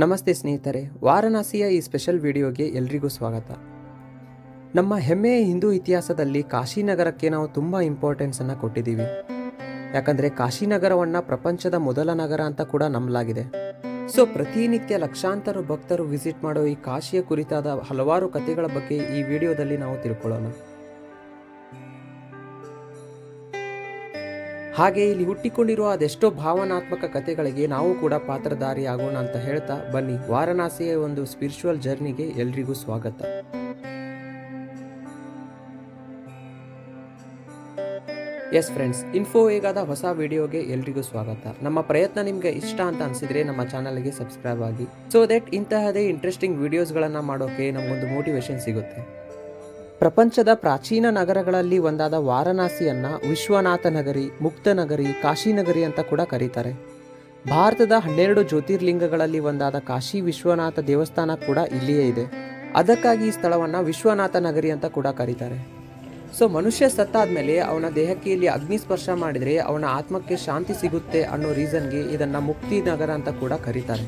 ನಮಸ್ತೆ ಸ್ನೇಹಿತರೆ, ವಾರಣಾಸಿಯ ಈ ಸ್ಪೆಷಲ್ ವಿಡಿಯೋಗೆ ಎಲ್ರಿಗೂ ಸ್ವಾಗತ. ನಮ್ಮ ಹೆಮ್ಮೆಯ ಹಿಂದೂ ಇತಿಹಾಸದಲ್ಲಿ ಕಾಶಿನಗರಕ್ಕೆ ನಾವು ತುಂಬ ಇಂಪಾರ್ಟೆನ್ಸನ್ನು ಕೊಟ್ಟಿದ್ದೀವಿ. ಯಾಕಂದರೆ ಕಾಶಿನಗರವನ್ನು ಪ್ರಪಂಚದ ಮೊದಲ ನಗರ ಅಂತ ಕೂಡ ನಂಬಲಾಗಿದೆ. ಸೊ ಪ್ರತಿನಿತ್ಯ ಲಕ್ಷಾಂತರ ಭಕ್ತರು ವಿಸಿಟ್ ಮಾಡೋ ಈ ಕಾಶಿಯ ಕುರಿತಾದ ಹಲವಾರು ಕಥೆಗಳ ಬಗ್ಗೆ ಈ ವಿಡಿಯೋದಲ್ಲಿ ನಾವು ತಿಳ್ಕೊಳ್ಳೋಣ. ಹಾಗೆ ಇಲ್ಲಿ ಹುಟ್ಟಿಕೊಂಡಿರುವ ಅದೆಷ್ಟೋ ಭಾವನಾತ್ಮಕ ಕಥೆಗಳಿಗೆ ನಾವು ಕೂಡ ಪಾತ್ರಧಾರಿಯಾಗೋಣ ಅಂತ ಹೇಳ್ತಾ ಬನ್ನಿ, ವಾರಣಾಸಿಯ ಒಂದು ಸ್ಪಿರಿಚುವಲ್ ಜರ್ನಿಗೆ ಎಲ್ರಿಗೂ ಸ್ವಾಗತ. ಎಸ್ ಫ್ರೆಂಡ್ಸ್, ಇನ್ಫೋ ವೇಗದ ಹೊಸ ವಿಡಿಯೋಗೆ ಎಲ್ರಿಗೂ ಸ್ವಾಗತ. ನಮ್ಮ ಪ್ರಯತ್ನ ನಿಮಗೆ ಇಷ್ಟ ಅಂತ ಅನಿಸಿದ್ರೆ ನಮ್ಮ ಚಾನಲ್ಗೆ ಸಬ್ಸ್ಕ್ರೈಬ್ ಆಗಿ, ಸೊ ದಟ್ ಇಂತಹದೇ ಇಂಟ್ರೆಸ್ಟಿಂಗ್ ವಿಡಿಯೋಸ್ಗಳನ್ನು ಮಾಡೋಕೆ ನಮಗೊಂದು ಮೋಟಿವೇಶನ್ ಸಿಗುತ್ತೆ. ಪ್ರಪಂಚದ ಪ್ರಾಚೀನ ನಗರಗಳಲ್ಲಿ ಒಂದಾದ ವಾರಣಾಸಿಯನ್ನ ವಿಶ್ವನಾಥ ನಗರಿ, ಮುಕ್ತ ನಗರಿ, ಕಾಶಿ ನಗರಿ ಅಂತ ಕೂಡ ಕರೀತಾರೆ. ಭಾರತದ 12 ಜ್ಯೋತಿರ್ಲಿಂಗಗಳಲ್ಲಿ ಒಂದಾದ ಕಾಶಿ ವಿಶ್ವನಾಥ ದೇವಸ್ಥಾನ ಕೂಡ ಇಲ್ಲಿಯೇ ಇದೆ. ಅದಕ್ಕಾಗಿ ಈ ಸ್ಥಳವನ್ನು ವಿಶ್ವನಾಥ ನಗರಿ ಅಂತ ಕೂಡ ಕರೀತಾರೆ. ಸೊ ಮನುಷ್ಯ ಸತ್ತಾದ್ಮೇಲೆ ಅವನ ದೇಹಕ್ಕೆ ಇಲ್ಲಿ ಅಗ್ನಿ ಸ್ಪರ್ಶ ಮಾಡಿದರೆ ಅವನ ಆತ್ಮಕ್ಕೆ ಶಾಂತಿ ಸಿಗುತ್ತೆ ಅನ್ನೋ ರೀಸನ್ಗೆ ಇದನ್ನು ಮುಕ್ತಿ ನಗರ ಅಂತ ಕೂಡ ಕರೀತಾರೆ.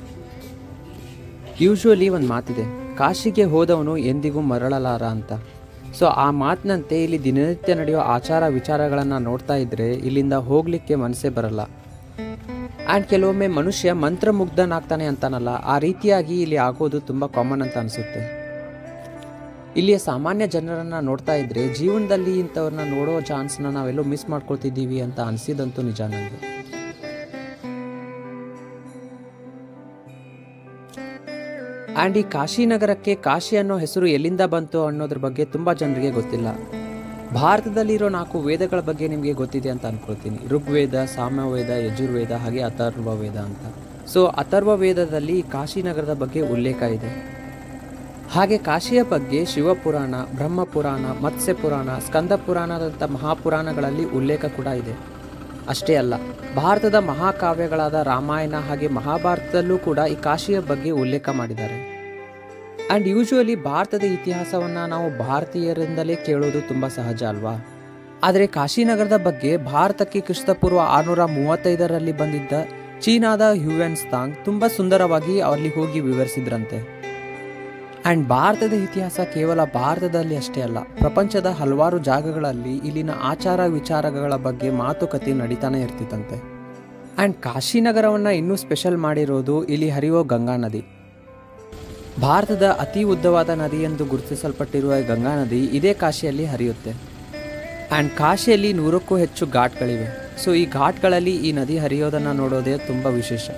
ಯೂಶುವಲಿ ಒಂದು ಮಾತಿದೆ, ಕಾಶಿಗೆ ಹೋದವನು ಎಂದಿಗೂ ಮರಳಲಾರ ಅಂತ. ಸೊ ಆ ಮಾತಿನಂತೆ ಇಲ್ಲಿ ದಿನನಿತ್ಯ ನಡೆಯೋ ಆಚಾರ ವಿಚಾರಗಳನ್ನು ನೋಡ್ತಾ ಇದ್ದರೆ ಇಲ್ಲಿಂದ ಹೋಗಲಿಕ್ಕೆ ಮನಸ್ಸೇ ಬರಲ್ಲ. ಆ್ಯಂಡ್ ಕೆಲವೊಮ್ಮೆ ಮನುಷ್ಯ ಮಂತ್ರಮುಗ್ಧನಾಗ್ತಾನೆ ಅಂತಾನಲ್ಲ, ಆ ರೀತಿಯಾಗಿ ಇಲ್ಲಿ ಆಗೋದು ತುಂಬ ಕಾಮನ್ ಅಂತ ಅನಿಸುತ್ತೆ. ಇಲ್ಲಿಯ ಸಾಮಾನ್ಯ ಜನರನ್ನು ನೋಡ್ತಾ ಇದ್ದರೆ ಜೀವನದಲ್ಲಿ ಇಂಥವ್ರನ್ನ ನೋಡೋ ಚಾನ್ಸ್ನ ನಾವೆಲ್ಲೋ ಮಿಸ್ ಮಾಡ್ಕೊಳ್ತಿದ್ದೀವಿ ಅಂತ ಅನಿಸಿದಂತೂ ನಿಜ ನನಗೆ. ಆ್ಯಂಡ್ ಈ ಕಾಶಿನಗರಕ್ಕೆ ಕಾಶಿ ಅನ್ನೋ ಹೆಸರು ಎಲ್ಲಿಂದ ಬಂತು ಅನ್ನೋದ್ರ ಬಗ್ಗೆ ತುಂಬ ಜನರಿಗೆ ಗೊತ್ತಿಲ್ಲ. ಭಾರತದಲ್ಲಿರೋ 4 ವೇದಗಳ ಬಗ್ಗೆ ನಿಮಗೆ ಗೊತ್ತಿದೆ ಅಂತ ಅನ್ಕೊಳ್ತೀನಿ. ಋಗ್ವೇದ, ಸಾಮವೇದ, ಯಜುರ್ವೇದ ಹಾಗೆ ಅಥರ್ವ ವೇದ ಅಂತ. ಸೊ ಅಥರ್ವ ವೇದದಲ್ಲಿ ಕಾಶಿನಗರದ ಬಗ್ಗೆ ಉಲ್ಲೇಖ ಇದೆ. ಹಾಗೆ ಕಾಶಿಯ ಬಗ್ಗೆ ಶಿವಪುರಾಣ, ಬ್ರಹ್ಮಪುರಾಣ, ಮತ್ಸ್ಯ ಪುರಾಣ, ಸ್ಕಂದ ಪುರಾಣದಂಥ ಮಹಾಪುರಾಣಗಳಲ್ಲಿ ಉಲ್ಲೇಖ ಕೂಡ ಇದೆ. ಅಷ್ಟೇ ಅಲ್ಲ, ಭಾರತದ ಮಹಾಕಾವ್ಯಗಳಾದ ರಾಮಾಯಣ ಹಾಗೆ ಮಹಾಭಾರತದಲ್ಲೂ ಕೂಡ ಈ ಕಾಶಿಯ ಬಗ್ಗೆ ಉಲ್ಲೇಖ ಮಾಡಿದ್ದಾರೆ. ಆ್ಯಂಡ್ ಯೂಶುವಲಿ ಭಾರತದ ಇತಿಹಾಸವನ್ನು ನಾವು ಭಾರತೀಯರಿಂದಲೇ ಕೇಳೋದು ತುಂಬ ಸಹಜ ಅಲ್ವಾ. ಆದರೆ ಕಾಶಿನಗರದ ಬಗ್ಗೆ ಭಾರತಕ್ಕೆ ಕ್ರಿಸ್ತಪೂರ್ವ 635ರಲ್ಲಿ ಬಂದಿದ್ದ ಚೀನಾದ ಹ್ಯೂಯೆನ್ಸಾಂಗ್ ತುಂಬ ಸುಂದರವಾಗಿ ಅಲ್ಲಿ ಹೋಗಿ ವಿವರಿಸಿದ್ರಂತೆ. ಆ್ಯಂಡ್ ಭಾರತದ ಇತಿಹಾಸ ಕೇವಲ ಭಾರತದಲ್ಲಿ ಅಷ್ಟೇ ಅಲ್ಲ, ಪ್ರಪಂಚದ ಹಲವಾರು ಜಾಗಗಳಲ್ಲಿ ಇಲ್ಲಿನ ಆಚಾರ ವಿಚಾರಗಳ ಬಗ್ಗೆ ಮಾತುಕತೆ ನಡೀತಾನೆ ಇರ್ತಿತ್ತಂತೆ. ಆ್ಯಂಡ್ ಕಾಶಿನಗರವನ್ನು ಇನ್ನೂ ಸ್ಪೆಷಲ್ ಮಾಡಿರೋದು ಇಲ್ಲಿ ಹರಿಯೋ ಗಂಗಾ ನದಿ. ಭಾರತದ ಅತಿ ಉದ್ದವಾದ ನದಿ ಎಂದು ಗುರುತಿಸಲ್ಪಟ್ಟಿರುವ ಗಂಗಾ ನದಿ ಇದೇ ಕಾಶಿಯಲ್ಲಿ ಹರಿಯುತ್ತೆ. ಆ್ಯಂಡ್ ಕಾಶಿಯಲ್ಲಿ 100ಕ್ಕೂ ಹೆಚ್ಚು ಘಾಟ್ಗಳಿವೆ. ಸೊ ಈ ಘಾಟ್ಗಳಲ್ಲಿ ಈ ನದಿ ಹರಿಯೋದನ್ನು ನೋಡೋದೇ ತುಂಬ ವಿಶೇಷ.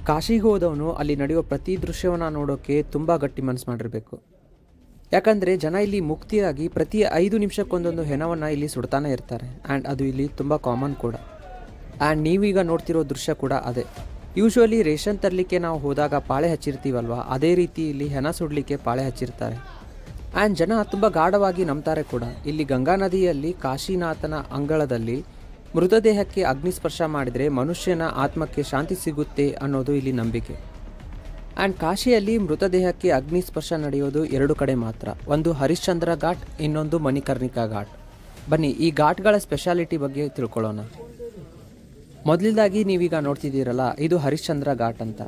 ಕಾಶಿಗೆ ಹೋದವನು ಅಲ್ಲಿ ನಡೆಯೋ ಪ್ರತಿ ದೃಶ್ಯವನ್ನು ನೋಡೋಕ್ಕೆ ತುಂಬ ಗಟ್ಟಿ ಮನಸ್ಸು ಮಾಡಿರಬೇಕು. ಯಾಕಂದರೆ ಜನ ಇಲ್ಲಿ ಮುಕ್ತಿಯಾಗಿ ಪ್ರತಿ 5 ನಿಮಿಷಕ್ಕೊಂದೊಂದು ಹೆಣವನ್ನು ಇಲ್ಲಿ ಸುಡ್ತಾನೆ ಇರ್ತಾರೆ. ಆ್ಯಂಡ್ ಅದು ಇಲ್ಲಿ ತುಂಬ ಕಾಮನ್ ಕೂಡ. ಆ್ಯಂಡ್ ನೀವೀಗ ನೋಡ್ತಿರೋ ದೃಶ್ಯ ಕೂಡ ಅದೇ. ಯೂಶ್ವಲಿ ರೇಷನ್ ತರಲಿಕ್ಕೆ ನಾವು ಹೋದಾಗ ಪಾಳೆ ಹಚ್ಚಿರ್ತೀವಲ್ವ, ಅದೇ ರೀತಿ ಇಲ್ಲಿ ಹೆಣ ಸುಡಲಿಕ್ಕೆ ಪಾಳೆ ಹಚ್ಚಿರ್ತಾರೆ. ಆ್ಯಂಡ್ ಜನ ತುಂಬ ಗಾಢವಾಗಿ ನಂಬ್ತಾರೆ ಕೂಡ. ಇಲ್ಲಿ ಗಂಗಾ ನದಿಯಲ್ಲಿ ಕಾಶಿನಾಥನ ಅಂಗಳದಲ್ಲಿ ಮೃತದೇಹಕ್ಕೆ ಅಗ್ನಿಸ್ಪರ್ಶ ಮಾಡಿದರೆ ಮನುಷ್ಯನ ಆತ್ಮಕ್ಕೆ ಶಾಂತಿ ಸಿಗುತ್ತೆ ಅನ್ನೋದು ಇಲ್ಲಿ ನಂಬಿಕೆ. ಆ್ಯಂಡ್ ಕಾಶಿಯಲ್ಲಿ ಮೃತದೇಹಕ್ಕೆ ಅಗ್ನಿಸ್ಪರ್ಶ ನಡೆಯೋದು 2 ಕಡೆ ಮಾತ್ರ. ಒಂದು ಹರಿಶ್ಚಂದ್ರ ಘಾಟ್, ಇನ್ನೊಂದು ಮಣಿಕರ್ಣಿಕಾ ಘಾಟ್. ಬನ್ನಿ ಈ ಘಾಟ್ಗಳ ಸ್ಪೆಷಾಲಿಟಿ ಬಗ್ಗೆ ತಿಳ್ಕೊಳ್ಳೋಣ. ಮೊದಲಿದಾಗಿ ನೀವೀಗ ನೋಡ್ತಿದ್ದೀರಲ್ಲ, ಇದು ಹರಿಶ್ಚಂದ್ರ ಘಾಟ್ ಅಂತ.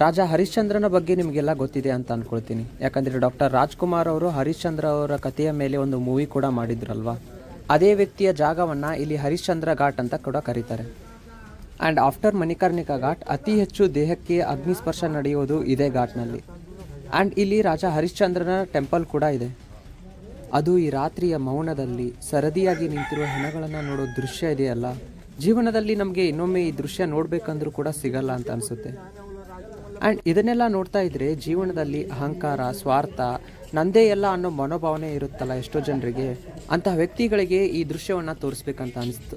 ರಾಜ ಹರಿಶ್ಚಂದ್ರನ ಬಗ್ಗೆ ನಿಮಗೆಲ್ಲ ಗೊತ್ತಿದೆ ಅಂತ ಅಂದ್ಕೊಳ್ತೀನಿ. ಯಾಕಂದರೆ ಡಾಕ್ಟರ್ ರಾಜ್ಕುಮಾರ್ ಅವರು ಹರಿಶ್ಚಂದ್ರ ಅವರ ಕಥೆಯ ಮೇಲೆ ಒಂದು ಮೂವಿ ಕೂಡ ಮಾಡಿದ್ರಲ್ವ. ಅದೇ ವ್ಯಕ್ತಿಯ ಜಾಗವನ್ನು ಇಲ್ಲಿ ಹರಿಶ್ಚಂದ್ರ ಘಾಟ್ ಅಂತ ಕೂಡ ಕರೀತಾರೆ. ಆ್ಯಂಡ್ ಆಫ್ಟರ್ ಮಣಿಕರ್ಣಿಕಾ ಘಾಟ್ ಅತಿ ಹೆಚ್ಚು ದೇಹಕ್ಕೆ ಅಗ್ನಿಸ್ಪರ್ಶ ನಡೆಯೋದು ಇದೇ ಘಾಟ್ನಲ್ಲಿ. ಆ್ಯಂಡ್ ಇಲ್ಲಿ ರಾಜ ಹರಿಶ್ಚಂದ್ರನ ಟೆಂಪಲ್ ಕೂಡ ಇದೆ. ಅದು ಈ ರಾತ್ರಿಯ ಮೌನದಲ್ಲಿ ಸರದಿಯಾಗಿ ನಿಂತಿರುವ ಹೆಣಗಳನ್ನು ನೋಡೋ ದೃಶ್ಯ ಇದೆಯಲ್ಲ, ಜೀವನದಲ್ಲಿ ನಮಗೆ ಇನ್ನೊಮ್ಮೆ ಈ ದೃಶ್ಯ ನೋಡಬೇಕಂದ್ರೂ ಕೂಡ ಸಿಗಲ್ಲ ಅಂತ ಅನಿಸುತ್ತೆ. ಆ್ಯಂಡ್ ಇದನ್ನೆಲ್ಲ ನೋಡ್ತಾ ಇದ್ದರೆ ಜೀವನದಲ್ಲಿ ಅಹಂಕಾರ, ಸ್ವಾರ್ಥ, ನಂದೇ ಎಲ್ಲ ಅನ್ನೋ ಮನೋಭಾವನೆ ಇರುತ್ತಲ್ಲ ಎಷ್ಟೋ ಜನರಿಗೆ, ಅಂತಹ ವ್ಯಕ್ತಿಗಳಿಗೆ ಈ ದೃಶ್ಯವನ್ನು ತೋರಿಸ್ಬೇಕಂತ ಅನಿಸ್ತು.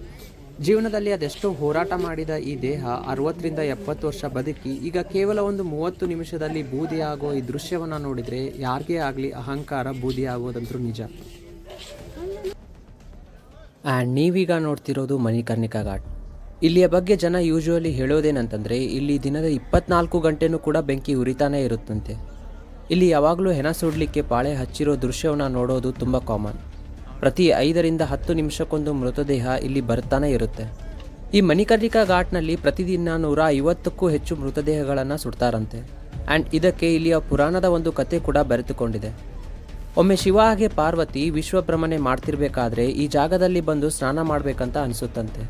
ಜೀವನದಲ್ಲಿ ಅದೆಷ್ಟೋ ಹೋರಾಟ ಮಾಡಿದ ಈ ದೇಹ 60ರಿಂದ 70 ವರ್ಷ ಬದುಕಿ ಈಗ ಕೇವಲ ಒಂದು 30 ನಿಮಿಷದಲ್ಲಿ ಬೂದಿಯಾಗೋ ಈ ದೃಶ್ಯವನ್ನು ನೋಡಿದರೆ ಯಾರಿಗೇ ಆಗಲಿ ಅಹಂಕಾರ ಬೂದಿ ಆಗೋದಂತೂ ನಿಜ. ಆ್ಯಂಡ್ ನೀವೀಗ ನೋಡ್ತಿರೋದು ಮಣಿಕರ್ಣಿಕಾ ಘಾಟ್. ಇಲ್ಲಿಯ ಬಗ್ಗೆ ಜನ ಯೂಶುವಲಿ ಹೇಳೋದೇನಂತಂದರೆ ಇಲ್ಲಿ ದಿನದ 24 ಗಂಟೆನೂ ಕೂಡ ಬೆಂಕಿ ಉರಿತಾನೇ ಇರುತ್ತಂತೆ. ಇಲ್ಲಿ ಯಾವಾಗಲೂ ಹೆಣ ಸುಡಲಿಕ್ಕೆ ಪಾಳೆ ಹಚ್ಚಿರೋ ದೃಶ್ಯವನ್ನು ನೋಡೋದು ತುಂಬ ಕಾಮನ್. ಪ್ರತಿ 5 ರಿಂದ 10 ನಿಮಿಷಕ್ಕೊಂದು ಮೃತದೇಹ ಇಲ್ಲಿ ಬರ್ತಾನೆ ಇರುತ್ತೆ. ಈ ಮಣಿಕರ್ಣಿಕಾ ಘಾಟ್ನಲ್ಲಿ ಪ್ರತಿದಿನ 150ಕ್ಕೂ ಹೆಚ್ಚು ಮೃತದೇಹಗಳನ್ನು ಸುಡ್ತಾರಂತೆ. ಆ್ಯಂಡ್ ಇದಕ್ಕೆ ಇಲ್ಲಿಯ ಪುರಾಣದ ಒಂದು ಕತೆ ಕೂಡ ಬೆರೆತುಕೊಂಡಿದೆ. ಒಮ್ಮೆ ಶಿವ ಹಾಗೆ ಪಾರ್ವತಿ ವಿಶ್ವಭ್ರಮಣೆ ಮಾಡ್ತಿರ್ಬೇಕಾದ್ರೆ ಈ ಜಾಗದಲ್ಲಿ ಬಂದು ಸ್ನಾನ ಮಾಡಬೇಕಂತ ಅನಿಸುತ್ತಂತೆ.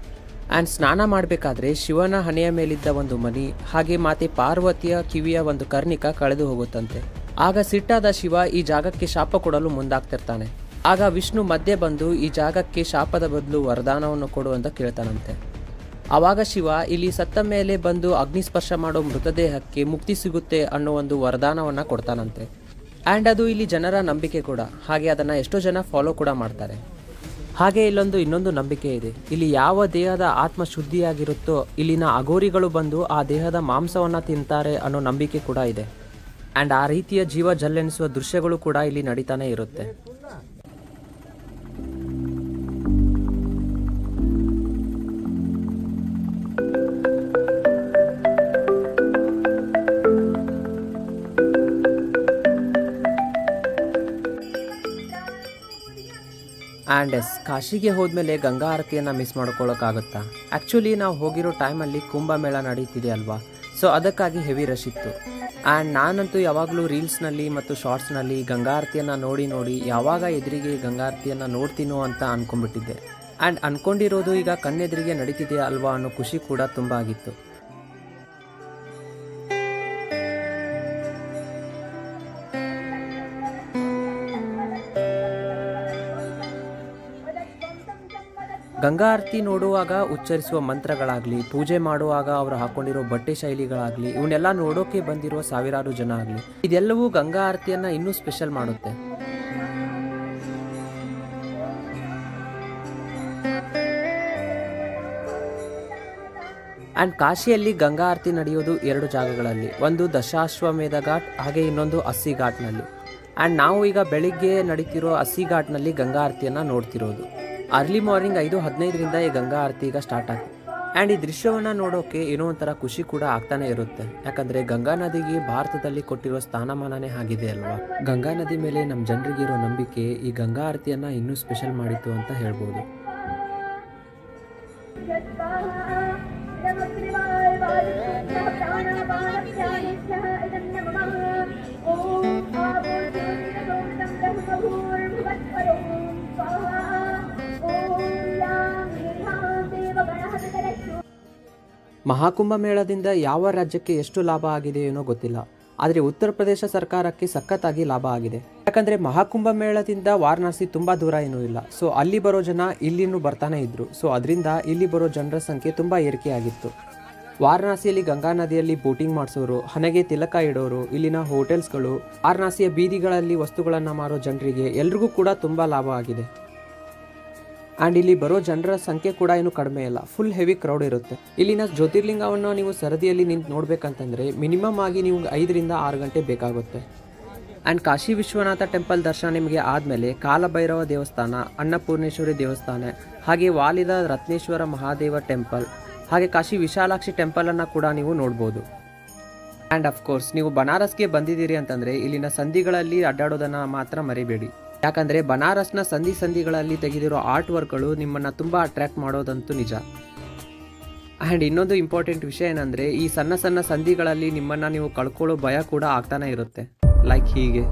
ಆ್ಯಂಡ್ ಸ್ನಾನ ಮಾಡಬೇಕಾದ್ರೆ ಶಿವನ ಹಣೆಯ ಮೇಲಿದ್ದ ಒಂದು ಮಣಿ ಹಾಗೆ ಮಾತೆ ಪಾರ್ವತಿಯ ಕಿವಿಯ ಒಂದು ಕರ್ಣಿಕ ಕಳೆದು ಹೋಗುತ್ತಂತೆ. ಆಗ ಸಿಟ್ಟಾದ ಶಿವ ಈ ಜಾಗಕ್ಕೆ ಶಾಪ ಕೊಡಲು ಮುಂದಾಗ್ತಿರ್ತಾನೆ. ಆಗ ವಿಷ್ಣು ಮಧ್ಯೆ ಬಂದು ಈ ಜಾಗಕ್ಕೆ ಶಾಪದ ಬದಲು ವರದಾನವನ್ನು ಕೊಡು ಅಂತ ಕೇಳ್ತಾನಂತೆ. ಆವಾಗ ಶಿವ ಇಲ್ಲಿ ಸತ್ತ ಮೇಲೆ ಬಂದು ಅಗ್ನಿಸ್ಪರ್ಶ ಮಾಡೋ ಮೃತದೇಹಕ್ಕೆ ಮುಕ್ತಿ ಸಿಗುತ್ತೆ ಅನ್ನೋ ಒಂದು ವರದಾನವನ್ನು ಕೊಡ್ತಾನಂತೆ. ಆ್ಯಂಡ್ ಅದು ಇಲ್ಲಿ ಜನರ ನಂಬಿಕೆ ಕೂಡ. ಹಾಗೆ ಅದನ್ನು ಎಷ್ಟೋ ಜನ ಫಾಲೋ ಕೂಡ ಮಾಡ್ತಾರೆ. ಹಾಗೆ ಇನ್ನೊಂದು ನಂಬಿಕೆ ಇದೆ. ಇಲ್ಲಿ ಯಾವ ದೇಹದ ಆತ್ಮ ಶುದ್ಧಿಯಾಗಿರುತ್ತೋ ಇಲ್ಲಿನ ಅಘೋರಿಗಳು ಬಂದು ಆ ದೇಹದ ಮಾಂಸವನ್ನು ತಿಂತಾರೆ ಅನ್ನೋ ನಂಬಿಕೆ ಕೂಡ ಇದೆ. ಆ್ಯಂಡ್ ಆ ರೀತಿಯ ಜೀವ ಜಲ್ಲೆನಿಸುವ ದೃಶ್ಯಗಳು ಕೂಡ ಇಲ್ಲಿ ನಡೀತಾನೆ ಇರುತ್ತೆ. ಆ್ಯಂಡ್ ಕಾಶಿಗೆ ಹೋದ್ಮೇಲೆ ಗಂಗಾ ಆರತಿಯನ್ನು ಮಿಸ್ ಮಾಡ್ಕೊಳ್ಳೋಕ್ಕಾಗುತ್ತಾ? ಆ್ಯಕ್ಚುಲಿ ನಾವು ಹೋಗಿರೋ ಟೈಮಲ್ಲಿ ಕುಂಭಮೇಳ ನಡೀತಿದೆ ಅಲ್ವಾ, ಸೊ ಅದಕ್ಕಾಗಿ ಹೆವಿ ರಶ್ ಇತ್ತು. ಆ್ಯಂಡ್ ನಾನಂತೂ ಯಾವಾಗಲೂ ರೀಲ್ಸ್ನಲ್ಲಿ ಮತ್ತು ಶಾರ್ಟ್ಸ್ನಲ್ಲಿ ಗಂಗಾ ಆರತಿಯನ್ನು ನೋಡಿ ಯಾವಾಗ ಎದುರಿಗೆ ಗಂಗಾ ಆರತಿಯನ್ನು ನೋಡ್ತೀನೋ ಅಂತ ಅಂದ್ಕೊಂಡ್ಬಿಟ್ಟಿದ್ದೆ. ಆ್ಯಂಡ್ ಅಂದ್ಕೊಂಡಿರೋದು ಈಗ ಕಣ್ಣೆದುರಿಗೆ ನಡೀತಿದೆಯಾ ಅಲ್ವಾ ಅನ್ನೋ ಖುಷಿ ಕೂಡ ತುಂಬ ಆಗಿತ್ತು. ಗಂಗಾ ಆರತಿ ನೋಡುವಾಗ ಉಚ್ಚರಿಸುವ ಮಂತ್ರಗಳಾಗಲಿ, ಪೂಜೆ ಮಾಡುವಾಗ ಅವರು ಹಾಕೊಂಡಿರೋ ಬಟ್ಟೆ ಶೈಲಿಗಳಾಗಲಿ, ಇವನ್ನೆಲ್ಲ ನೋಡೋಕೆ ಬಂದಿರುವ ಸಾವಿರಾರು ಜನ ಆಗಲಿ, ಇದೆಲ್ಲವೂ ಗಂಗಾ ಆರತಿಯನ್ನು ಇನ್ನೂ ಸ್ಪೆಷಲ್ ಮಾಡುತ್ತೆ. ಆ್ಯಂಡ್ ಕಾಶಿಯಲ್ಲಿ ಗಂಗಾ ಆರತಿ ನಡೆಯೋದು 2 ಜಾಗಗಳಲ್ಲಿ. ಒಂದು ದಶಾಶ್ವಮೇಧ ಘಾಟ್ ಹಾಗೆ ಇನ್ನೊಂದು ಅಸ್ಸಿ ಘಾಟ್ನಲ್ಲಿ. ಆ್ಯಂಡ್ ನಾವು ಈಗ ಬೆಳಿಗ್ಗೆ ನಡೀತಿರೋ ಅಸ್ಸಿ ಘಾಟ್ನಲ್ಲಿ ಗಂಗಾ ಆರತಿಯನ್ನು ನೋಡ್ತಿರೋದು. ಅರ್ಲಿ ಮಾರ್ನಿಂಗ್ 5:15ರಿಂದ ಈ ಗಂಗಾ ಆರತಿ ಈಗ ಸ್ಟಾರ್ಟ್ ಆಗುತ್ತೆ. ಆ್ಯಂಡ್ ಈ ದೃಶ್ಯವನ್ನು ನೋಡೋಕೆ ಏನೋ ಒಂಥರ ಖುಷಿ ಕೂಡ ಆಗ್ತಾನೆ ಇರುತ್ತೆ. ಯಾಕಂದರೆ ಗಂಗಾ ನದಿಗೆ ಭಾರತದಲ್ಲಿ ಕೊಟ್ಟಿರೋ ಸ್ಥಾನಮಾನನೇ ಆಗಿದೆ ಅಲ್ವಾ. ಗಂಗಾ ನದಿ ಮೇಲೆ ನಮ್ಮ ಜನರಿಗಿರೋ ನಂಬಿಕೆ ಈ ಗಂಗಾ ಆರತಿಯನ್ನು ಇನ್ನೂ ಸ್ಪೆಷಲ್ ಮಾಡಿತ್ತು ಅಂತ ಹೇಳ್ಬೋದು. ಮಹಾಕುಂಭ ಮೇಳದಿಂದ ಯಾವ ರಾಜ್ಯಕ್ಕೆ ಎಷ್ಟು ಲಾಭ ಆಗಿದೆ ಏನೋ ಗೊತ್ತಿಲ್ಲ, ಆದರೆ ಉತ್ತರ ಪ್ರದೇಶ ಸರ್ಕಾರಕ್ಕೆ ಸಖತ್ತಾಗಿ ಲಾಭ ಆಗಿದೆ. ಯಾಕಂದರೆ ಮಹಾಕುಂಭ ಮೇಳದಿಂದ ವಾರಣಾಸಿ ತುಂಬ ದೂರ ಏನೂ ಇಲ್ಲ. ಸೊ ಅಲ್ಲಿ ಬರೋ ಜನ ಇಲ್ಲಿನೂ ಬರ್ತಾನೆ ಇದ್ರು. ಸೊ ಅದರಿಂದ ಇಲ್ಲಿ ಬರೋ ಜನರ ಸಂಖ್ಯೆ ತುಂಬ ಏರಿಕೆಯಾಗಿತ್ತು. ವಾರಣಾಸಿಯಲ್ಲಿ ಗಂಗಾ ನದಿಯಲ್ಲಿ ಬೋಟಿಂಗ್ ಮಾಡಿಸೋರು, ಹಣೆಗೆ ತಿಲಕ ಇಡೋರು, ಇಲ್ಲಿನ ಹೋಟೆಲ್ಸ್ಗಳು, ವಾರಣಾಸಿಯ ಬೀದಿಗಳಲ್ಲಿ ವಸ್ತುಗಳನ್ನು ಮಾರೋ ಜನರಿಗೆ ಎಲ್ರಿಗೂ ಕೂಡ ತುಂಬ ಲಾಭ ಆಗಿದೆ. ಆ್ಯಂಡ್ ಇಲ್ಲಿ ಬರೋ ಜನರ ಸಂಖ್ಯೆ ಕೂಡ ಏನು ಕಡಿಮೆ ಇಲ್ಲ. ಫುಲ್ ಹೆವಿ ಕ್ರೌಡ್ ಇರುತ್ತೆ. ಇಲ್ಲಿನ ಜ್ಯೋತಿರ್ಲಿಂಗವನ್ನು ನೀವು ಸರದಿಯಲ್ಲಿ ನಿಂತು ನೋಡಬೇಕಂತಂದರೆ ಮಿನಿಮಮ್ ಆಗಿ ನೀವು 5 ರಿಂದ 6 ಗಂಟೆ ಬೇಕಾಗುತ್ತೆ. ಆ್ಯಂಡ್ ಕಾಶಿ ವಿಶ್ವನಾಥ ಟೆಂಪಲ್ ದರ್ಶನ ನಿಮಗೆ ಆದಮೇಲೆ ಕಾಲಭೈರವ ದೇವಸ್ಥಾನ, ಅನ್ನಪೂರ್ಣೇಶ್ವರಿ ದೇವಸ್ಥಾನ, ಹಾಗೆ ವಾಲಿದ ರತ್ನೇಶ್ವರ ಮಹಾದೇವ ಟೆಂಪಲ್, ಹಾಗೆ ಕಾಶಿ ವಿಶಾಲಾಕ್ಷಿ ಟೆಂಪಲನ್ನು ಕೂಡ ನೀವು ನೋಡ್ಬೋದು. ಆ್ಯಂಡ್ ಅಫ್ಕೋರ್ಸ್ ನೀವು ಬನಾರಸ್ಗೆ ಬಂದಿದ್ದೀರಿ ಅಂತಂದರೆ ಇಲ್ಲಿನ ಸಂಧಿಗಳಲ್ಲಿ ಅಡ್ಡಾಡೋದನ್ನು ಮಾತ್ರ ಮರಿಬೇಡಿ. ಯಾಕಂದರೆ ಬನಾರಸ್ನ ಸಂಧಿಗಳಲ್ಲಿ ತೆಗೆದಿರೋ ಆರ್ಟ್ ವರ್ಕ್ಗಳು ನಿಮ್ಮನ್ನು ತುಂಬ ಅಟ್ರ್ಯಾಕ್ಟ್ ಮಾಡೋದಂತೂ ನಿಜ. ಆ್ಯಂಡ್ ಇನ್ನೊಂದು ಇಂಪಾರ್ಟೆಂಟ್ ವಿಷಯ ಏನಂದರೆ ಈ ಸಣ್ಣ ಸಂಧಿಗಳಲ್ಲಿ ನಿಮ್ಮನ್ನು ನೀವು ಕಳ್ಕೊಳ್ಳೋ ಭಯ ಕೂಡ ಆಗ್ತಾನೆ ಇರುತ್ತೆ. ಲೈಕ್ ಹೀಗೆ.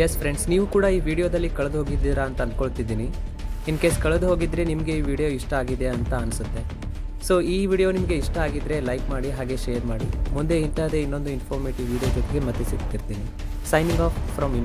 ಎಸ್ ಫ್ರೆಂಡ್ಸ್, ನೀವು ಕೂಡ ಈ ವಿಡಿಯೋದಲ್ಲಿ ಕಳೆದು ಹೋಗಿದ್ದೀರಾ ಅಂತ ಅಂದ್ಕೊಳ್ತಿದ್ದೀನಿ. ಇನ್ ಕೇಸ್ ಕಳೆದು ಹೋಗಿದ್ರೆ ನಿಮಗೆ ಈ ವಿಡಿಯೋ ಇಷ್ಟ ಆಗಿದೆ ಅಂತ ಅನಿಸುತ್ತೆ. ಸೊ ಈ ವಿಡಿಯೋ ನಿಮಗೆ ಇಷ್ಟ ಆಗಿದ್ದರೆ ಲೈಕ್ ಮಾಡಿ ಹಾಗೆ ಶೇರ್ ಮಾಡಿ. ಮುಂದೆ ಇಂಥದ್ದೇ ಇನ್ನೊಂದು ಇನ್ಫಾರ್ಮೇಟಿವ್ ವಿಡಿಯೋ ಜೊತೆಗೆ ಮತ್ತೆ ಸಿಗ್ತಿರ್ತೀನಿ. Signing off from